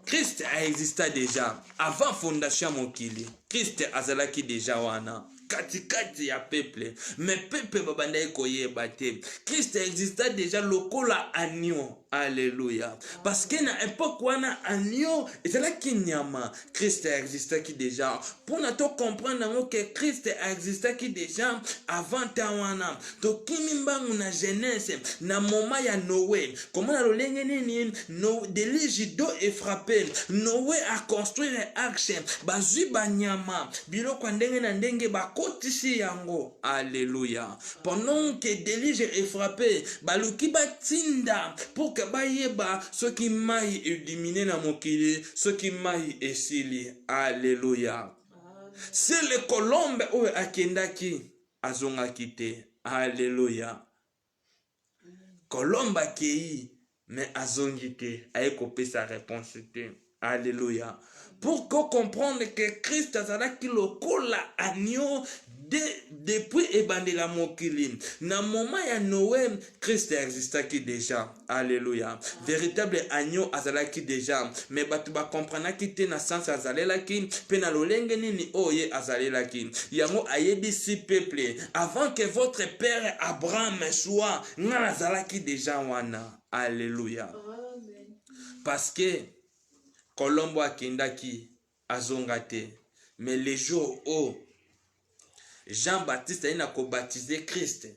Christ a existé déjà avant fondation ya mokile. Christ azalaki déjà wana. Kati ya peuple, mais peuple babanda koyeba te. Christ existait déjà lokola agneau. Alléluia. Parce que na époque wana agneau ezala kinyama. Christ existait qui déjà. Pour na to comprendre que Christ existait qui déjà avant tawana. To kimimbangu na Genèse na moment ya Noé. Comment na lolenge nini no déluge d'eau est frappé. Noé a construit les arches. Bazui banyama. Biloko ndenge na ndenge ba kotisi yango. Alléluia. Pendant que déluge est frappé, baluki batinda pour que bayeba ce qui maille éliminé na mokili, ce qui maille esili. Alléluia. C'est le colombe ou akendaki azonga kite. Alléluia. Colombe akei mais azongi te. Aeko pe sa réponse te. Alléluia. Pour qu'on comprenne que Christ azalaki lokola agneau depuis ebandela mokili. Na moment ya Noé, Christ existaki déjà. Alléluia. Véritable agneau azalaki déjà. Mais batu ba comprenaki te na sens azalelaki, pe na lolenge nini oye azalelaki. Yango ayebisi peuple, avant que votre père Abraham soit, nga azalaki déjà wana. Alléluia. Parce que Colombo akendaki azongate. Mais les jours où Jean-Baptiste a baptisé Christ,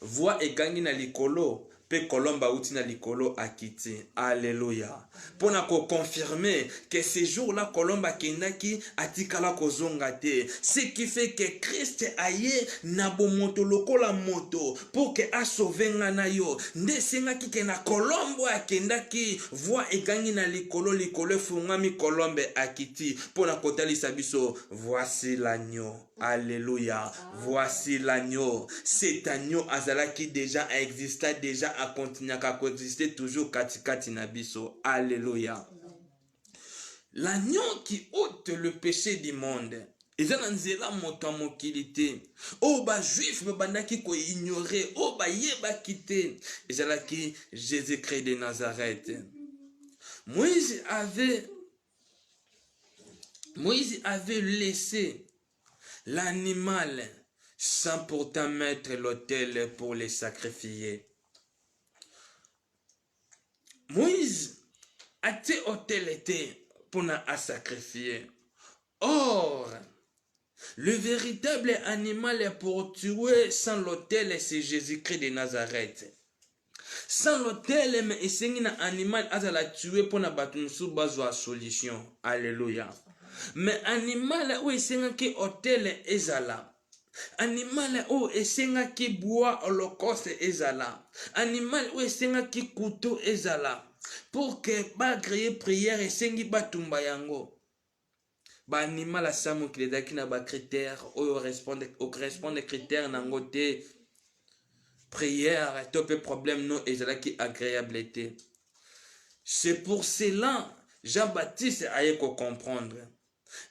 voix egangi na likolo, pe Colomba uti na likolo akiti. Alléluia. Pour na confirmer que ce jour-là Colomba kendaki atikala kozongate. Ce qui fait que Christ aye na bomoto lokola moto pour que a sauver ngana yo. Nde senga ki ke na Colombo akendaki voix egangi na likolo fungami Colombe akiti. Pour na kotali sabiso, voici l'agneau. Alléluia. Voici l'agneau. Cet agneau azalaki déjà existait déjà a continué à coexister toujours katikati na biso. Alléluia. L'agneau qui ôte le péché du monde. Ezana nzela moto mokilité. Oh ba juif bandaki ko ignorer, oh ba yeba kité. Ezalaki Jésus-Christ de Nazareth. Moïse avait laissé l'animal sans pourtant mettre l'autel pour les sacrifier. Moïse a été autel été pour nous sacrifier. Or, le véritable animal pour tuer sans l'autel, c'est Jésus-Christ de Nazareth. Sans l'autel, mais il animal à la tuer pour nous battre une solution. Alléluia. Mais animal où il qui hôtel ezala. Animal où il qui bois holocauste ezala. Animal où il qui couteau ezala. Pour que ba créer prière et sengi batumba yango. Ba animal a samu qui les na ba critères ou correspond des critères nangote prière top problème non ezala qui agréabilité. C'est pour cela Jean-Baptiste a eu comprendre.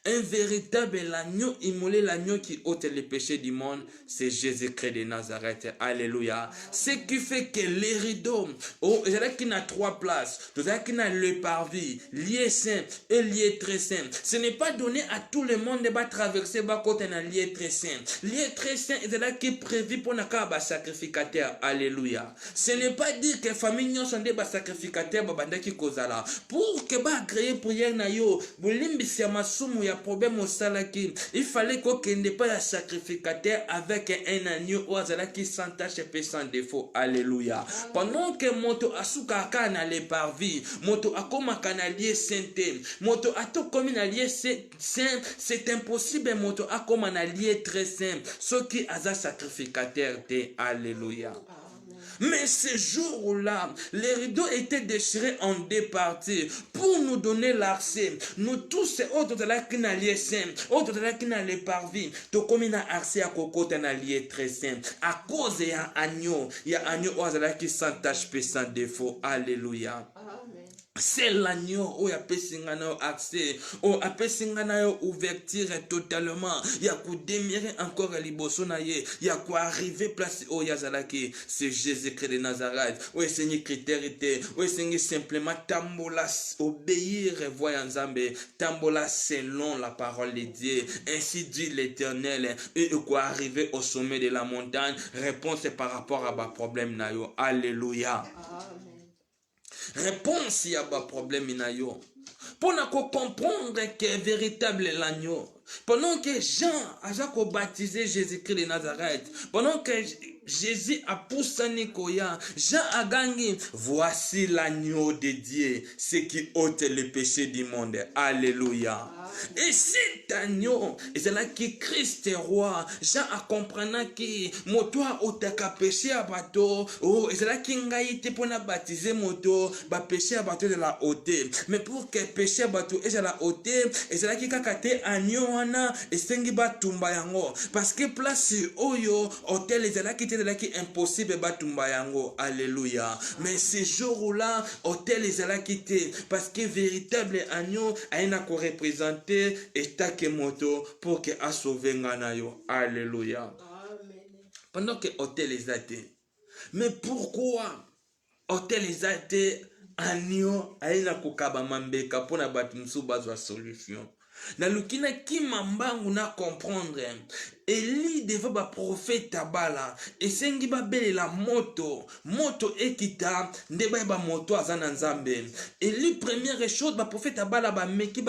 Un véritable agneau immolé, l'agneau qui ôte les péchés du monde, c'est Jésus-Christ de Nazareth. Alléluia. Ce qui fait que les rideaux, oh, il y a qui n'a 3 places. Il y a qui n'a le parvis, lié saint et lié très saint. Ce n'est pas donné à tout le monde de traverser bas côté un lié très saint. Lié très saint, il y a qui est prévu pour un sacrificateur. Alléluia. Ce n'est pas dire que famille sont des sacrificateurs qui causent là. Pour que bah créer prière na yo, bolimbi siamasu il y a problème au salaki. Il fallait qu'il n'y ait pas de sacrificateur avec un agneau ou qui sans tache et sans défaut. Alléluia. Pendant que moto asuka kana le parvi, moto akoma kana lié sainté, moto ato comme un allié saint, c'est impossible moto akoma un allié très saint. Ce qui a sacrificateur de Alléluia. Mais ce jour-là, les rideaux étaient déchirés en deux parties pour nous donner l'accès. Nous tous, autres de la qui n'alliait saint, autres de la qui n'allait parvi, tout comme il a accès à Coco, un allié très saint. À cause il y a agneau qui s'entache sans défaut. Alléluia. C'est l'agneau où il y a pesingana accès, où il y a pesingana ouverture totalement. Il y a quoi démirer encore à l'ibossonaye, il y a quoi arriver place où yazalaki. C'est Jésus-Christ de Nazareth. Où est-ce que critère était, où est-ce que simplement tambola obéir et voyant Zambé, tambola selon la parole de Dieu. Ainsi dit l'Éternel. Et quoi arriver au sommet de la montagne, réponse par rapport à ma problème nayo. Alléluia. Réponse, il y a un problème. Pour nous comprendre que véritable l'agneau. Pendant que Jean a baptisé Jésus-Christ de Nazareth, pendant que Jésus a poussé Nicoya, Jean a gagné. Voici l'agneau de Dieu, ce qui ôte le péché du monde. Alléluia. Et cet agneau, c'est là que Christ est roi. Jean a compris que motoa otaka péché à bateau. Oh, et c'est là qu'il a été pour baptiser moto, péché à bateau de la hauteur. Mais pour que péché à bateau et la hauteur, et c'est là qu'il a kate agneau wana et sengi batumba yango. Parce que place oyo hôtel c'est là qui était là qui impossible batumba yango. Alléluia. Mais ce jour-là, hôtel c'est là qui était parce que véritable agneau a une représenter et take moto pour que a sauvé nganayo. Alléluia. Pendant que hôtel les a été. Mais pourquoi hôtel les a été agneau a une kokaba mambeka pour na batumsu bazwa solution. Na lukina ki mambangu na comprendre. Eli devait ba prophète bala esengi ba bele la moto ekita ndeba ba moto azana nzambe. Eli première chose ba prophète bala ba meki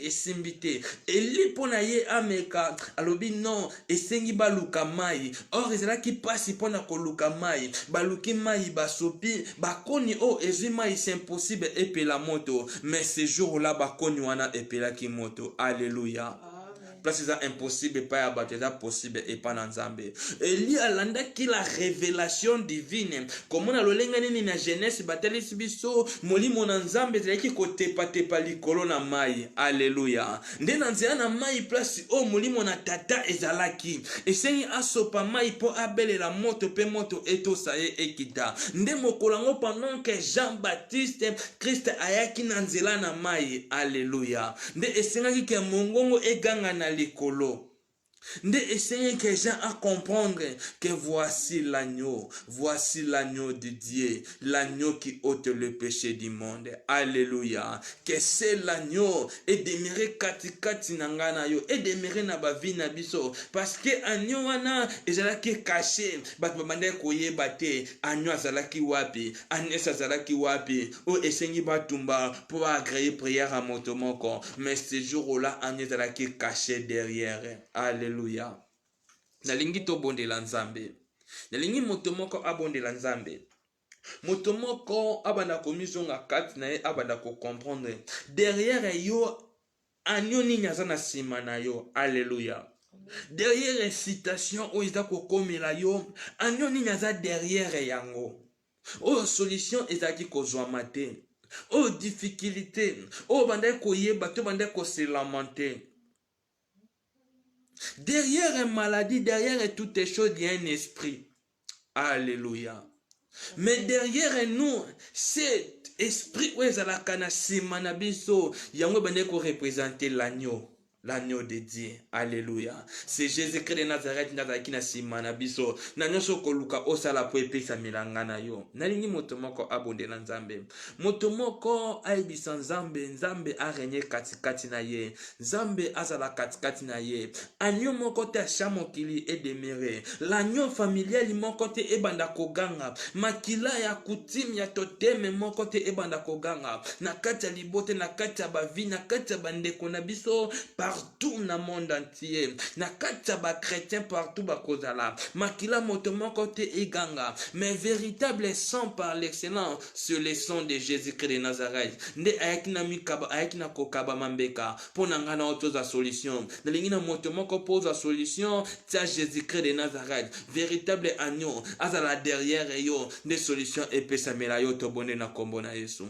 esimbite. Eli pona ye ameka alobi non esengi ba luka mai. Or ezala ki passe pona ko luka mai. Ba luki mai ba sopi ba koni o ezui mai c'est impossible epe la moto. Mais ce jour là ba koni wana epela ki moto. Alléluia. Place c'est impossible pas abattre, c'est possible et pas dans Zambé. Eli alanda qui la révélation divine. Comme on a l'olenga nini na Genèse bateli sibiso molimo na Nzambe zaki kote pa likolo na mai. Alléluia. Nde na nzela na mai place o molimo na tata ezalaki. Esengi asopa mai po abele la moto pe moto eto saye ekita. Nde mokolango pendant que Jean-Baptiste Christ ayaki na nzela na mai. Alléluia. Nde esengaki ke mongongo eganga na likolo. Nde essayer que les gens à comprendre que voici l'agneau de Dieu, l'agneau qui ôte le péché du monde. Alléluia. Que c'est l'agneau et demeurer kati nangana yo et demeurer na ba vie na biso parce que agneau wana ezalaki caché bat bamande koye bate agneau azalaki wapi agneau azalaki wapi o esengi batumba pour agréer prière à motomoko mais ce jour-là agneau azalaki caché derrière. Alléluia. Nalingi to bondela nzambe. Nalingi motomoko abondela nzambe. Motomoko abanda komizonga kati na ye abanda ko comprendre. Derrière yo agneau ni nyaza na sima na yo. Alléluia. Derrière citation o iza ko komela yo agneau ni nyaza derrière yango. O solution ezaki kozwa mate. O difficulté. O banda ko yeba to banda ko se lamenter. Derrière une maladie, derrière toutes les choses, il y a un esprit. Alléluia. Mais derrière nous, cet esprit, où est la kana simanabiso, yango bande ko représenter l'agneau l'agneau de Dieu. Alléluia. C'est Jésus-Christ de Nazareth nazaki na sima na biso. Na nyonso koluka osala po epesa milanga na yo. Nalingi moto moko abondela Nzambe. Moto moko aibisa Nzambe, Nzambe arenye katikati na ye. Nzambe azala katikati na ye. Agneau moko te acha mokili edemere. L'agneau familial moko te ebanda koganga. Makila ya coutume ya toteme moko te ebanda koganga. Na kati ya libote, na kati ya bavi, na kati ya bandeko na biso partout na monde entier. Na kati ya ba chrétien partout bakozala. Makila moto moko te eganga. Mais véritable sang par l'excellence sur le sang de Jésus-Christ de Nazareth. Nde ayaki na mikaba, ayaki na kokaba mambeka. Pona ngana otoza solution. Nalingi na moto moko poza solution. Tia Jésus-Christ de Nazareth. Véritable agneau. Azala derrière yo. Des solutions epesa melayo tobone na kombo na Yesu.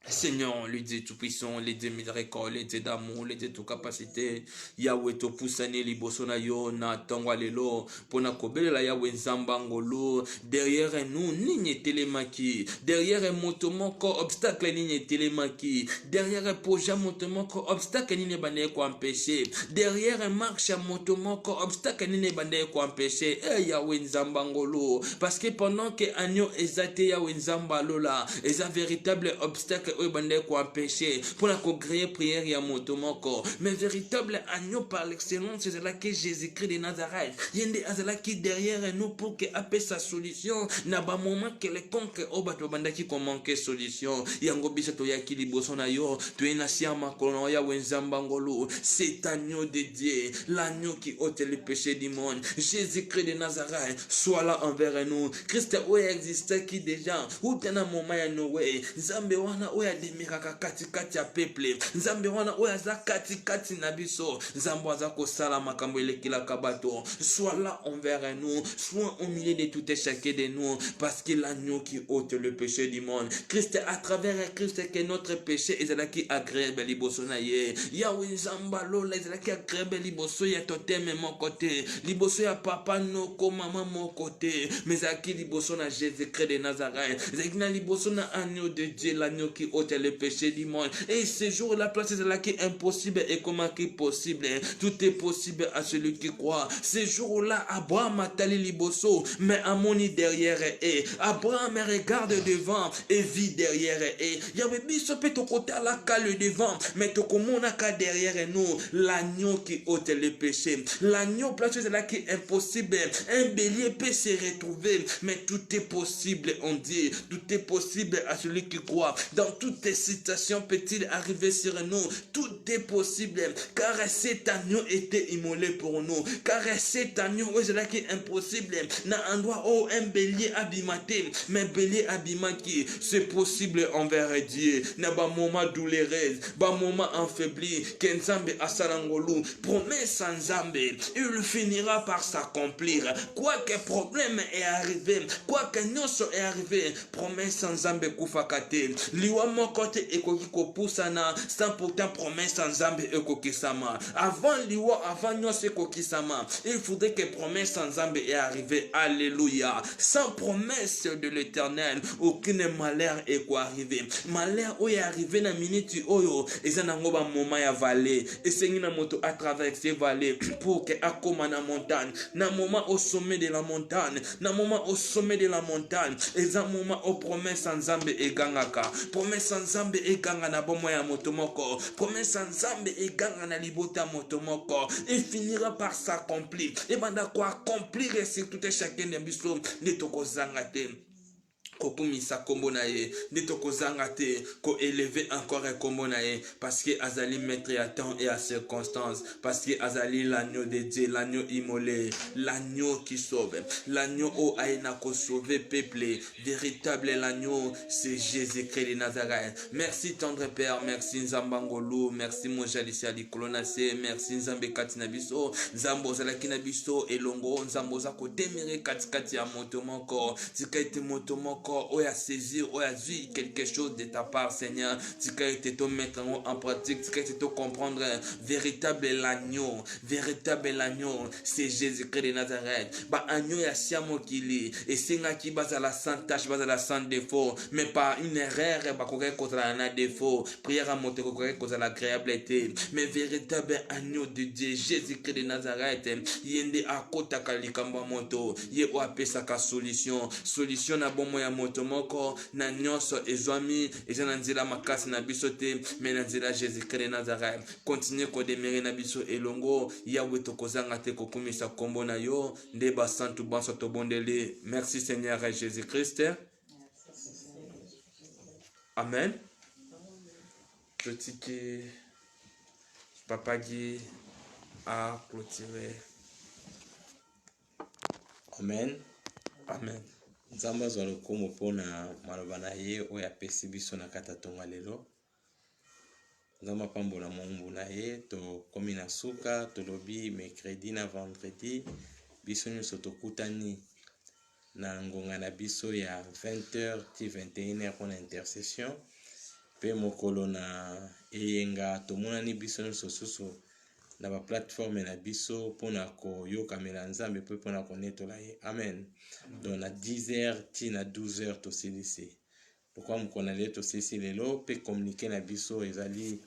Seigneur, le Dieu tout-puissant, le Dieu miséricorde, le Dieu d'amour, le Dieu de toute capacité, Yahweh to poussane liboso na yo na tongwa lelo, pona kobelela Yahweh nzamba ngolo, derrière nous, nini telemaki, derrière motomoko, obstacle nini telemaki, derrière projet motomoko, obstacle nini bande ko empêcher, derrière marche motomoko, obstacle nini bande ko empêcher, Yahweh nzamba ngolo, parce que pendant que agneau ezate Yahweh nzamba lola, eza véritable obstacle eux bande ko empêcher pour la créer prière ya motomoko, mais véritable agneau par l'excellence c'est là que Jésus-Christ de Nazareth yende azala qui derrière nous pour que apé sa solution na ba moment quelconque obato bandaki ko manquer solution yango biso to yaki liboso na yo to ena siama kono ya wenzamba ngolo, c'est agneau de Dieu, l'agneau qui ôte le péché du monde, Jésus-Christ de Nazareth, soit là envers nous. Christ ou existe qui déjà ou tena moment ya Noé Nzambe wana oya demiraka katikati ya peuple, Nzambe wana oya za katikati na biso, Nzambe aza kosala makambo elekilaka bato. Sois là envers nous, sois au milieu de tout et chacun de nous, parce que l'agneau qui ôte le péché du monde, Christ, à travers Christ que notre péché est là qui agréable liboso na ye. Yahweh Nzamba lola est là qui agréable liboso ya toteme mon côté, liboso ya papa noko maman mon côté, mais à qui liboso na Jésus-Christ de Nazareth, zekina liboso na agneau de Dieu, l'agneau qui ôte le péché du monde. Et ce jour la place est là qui est impossible et comment qui est possible, tout est possible à celui qui croit. Ce jour-là Abraham a tali liboso, mais Amoni derrière et Abraham regarde devant et vit derrière et Yahweh biso pe to côté à la cale devant, mais to komona ka derrière nous l'agneau qui ôte le péché, l'agneau place est là qui est impossible, un bélier peut se retrouver, mais tout est possible on dit, tout est possible à celui qui croit. Dans toutes les situations peut-il arriver sur nous, tout est possible, car cet agneau était immolé pour nous, car cet agneau est là qui est impossible, na endroit où un bélier abimaté, mais bélier abimaki, c'est possible envers Dieu, na ba moment douloureuse, ba moment affaibli, Kenzambe asalangolu, promesse Nzambe, il finira par s'accomplir, quoi que problème est arrivé, quoi que nyonso est arrivé, promesse Nzambe kufakate, liwa mokote ekoki kopusana, sans pourtant promesse Nzambe ekokisama, avant liwa, avant nyonso ekokisama, il faudrait que promesse Nzambe est arrivée, alléluia, sans promesse de l'éternel, aucune malheur est quoi arriver, malheur ou est arrivé na minute oyo, et ça n'a pas moment ya vallée, et c'est une moto à travers ces vallées, pour que akoma na montagne, na moment au sommet de la montagne, na moment au sommet de la montagne, et ça moment au promesse Nzambe et gangaka, promesse Nzambe et ganga na bomo ya motomoko, promesse Nzambe et ganga na libota motomoko, il finira par s'accomplir, et banda quoi accomplir et sur tout et chacun des bisous, ne toko zangate. Kokumisa kombo na ye, netoko zangate, ko élever encore un kombo na ye, parce que azali maître à temps et à circonstance, parce que azali l'agneau de Dieu, l'agneau immolé, l'agneau qui sauve, l'agneau au aïna ko sauver peuple, véritable l'agneau, c'est Jésus-Christ de Nazareth. Merci tendre Père, merci Nzambangolo, merci mon jalisi adi kolonase, merci Nzambe katina biso, Nzambo zalakina biso, elongo Nzambo zako demire katikati ya motomoko, zikaite motomoko moko, ou à saisir, ou à vivre quelque chose de ta part, Seigneur. Tu peux te mettre en pratique, tu peux te comprendre. Véritable l'agneau, c'est Jésus-Christ de Nazareth. Bah, agneau ya siamo kili, et c'est qui base à la sans tâche, base à la sans défaut, mais par une erreur, bah, cause à la défaut, prière à monter, cause à l'agréabilité, mais véritable agneau de Dieu, Jésus-Christ de Nazareth, yende a kota kalikamba moto, ye o apesa ka solution na bon moya moto moko, na nyonso ezwami, ezana nzela makasi na bisote, mais na nzela Jésus-Christ de Nazareth. Continue ko demeurer na biso elongo, Yahweh tokozanga te kokumisa kombo na yo, nde basantu banso tobondeli. Merci Seigneur Jésus-Christ. Amen. Petit que Papa Guy a clôturé. Amen. Amen. Nzamba zwa lokomo pona maloba na ye oyo apesi biso na kata tonga lelo. Nzamba pambola mombu na ye tokomi na suka tolobi mercredi na vendredi biso nyonso tokutani na ngonga na biso ya 20h ti 21h mpona intercession pe mokolo na eyenga tomonani biso nyonso susu na baplateforme na biso mpona koyokamela nzambe mpe mpona konetola ye. Amen. Donc na 10h ti na 12h tosilisi lokwa mokolo na lelo tosilisi lelo mpe communiqué na biso ezali